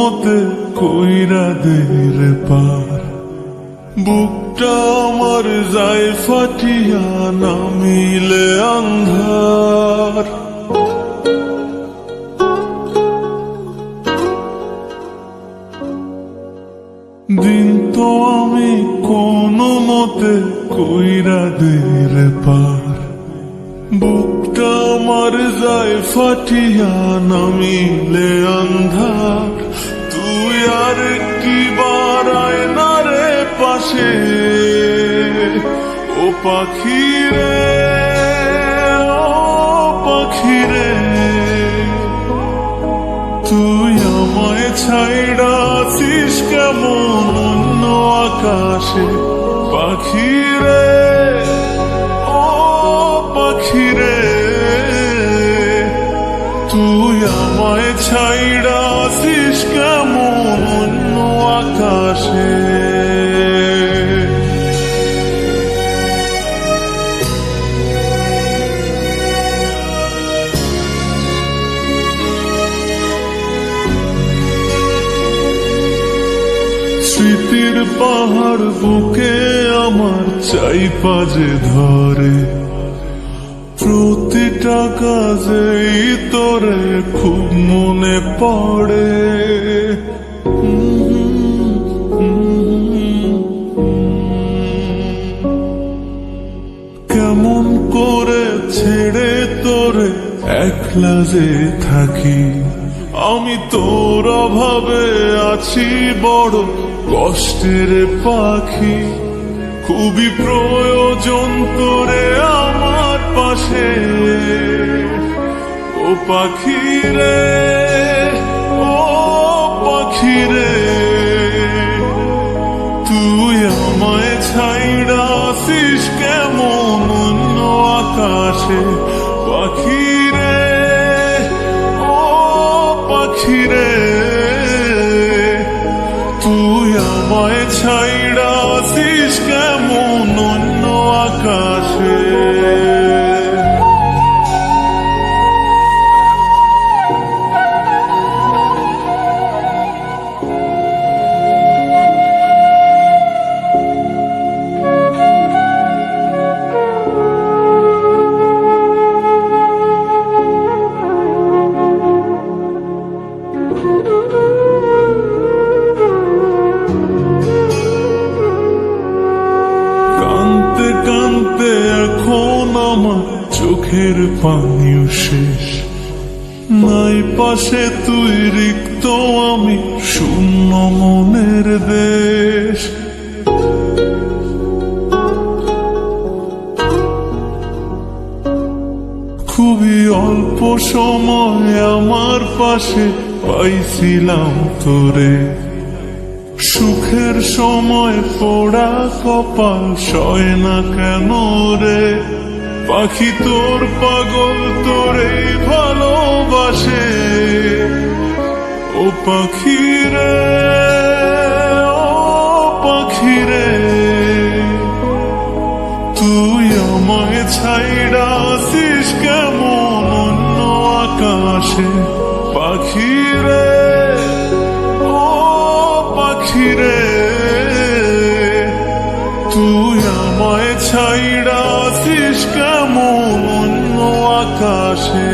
মতে কইরা দে রে পার। বুকটা আমার যায় ফাটিয়া, নামিলে আন্ধার। দিন তো আমি কোনো মতে কইরা দে রে পার। বুকটা আমার যায় ফাটিয়া, নামিলে আন্ধার। তুই আর কি বারায় না রে পাশে, ও পাখি রে, ও পাখি রে। তুই আমায় ছাইড়া আছিস কেমন অন্য আকাশে, পাখি রে, ও পাখি রে। তুই আমায় ছাইড়া আছিস কেমন অন্য আকাশে। স্মৃতির পাহাড় বুকে আমার চাইপা যে ধরে, প্রতিটা কাজেই তোরে খুব মনে পড়ে। কেমন করে ছেড়ে তোরে একলা যে থাকি, আমি তোর অভাবে আছি বড় কষ্টের পাখি। খুবই প্রয়োজন তোরে আমার পাশে, ও পাখি রে, ও পাখি রে। তুই আমায় ছাইড়া আসিস কেমন অন্য আকাশে, পাখি রে, ও পাখি রে। তুই আমায় ছাইড়া আসিস কেমন অন্য আকাশে। কানতে এখন আমার চোখের পানিও শেষ, নাই পাশে তুই রিক্ত আমি শূন্য মনের দেশ। খুবই অল্প সময় আমার পাশে পাইছিলাম তোরে, সুখের সময় পোড়া কপাল সয় না কেন রে। পাখি তোর পাগল তোরে ভালোবাসে, ও পাখি রে, ও পাখি রে। তুই আমায় ছাইড়া আসিস কেমন অন্য আকাশে, পাখি রে, ও পাখি রে। তুই আমায় ছাইড়া আসিস কেমন অন্য আকাশে।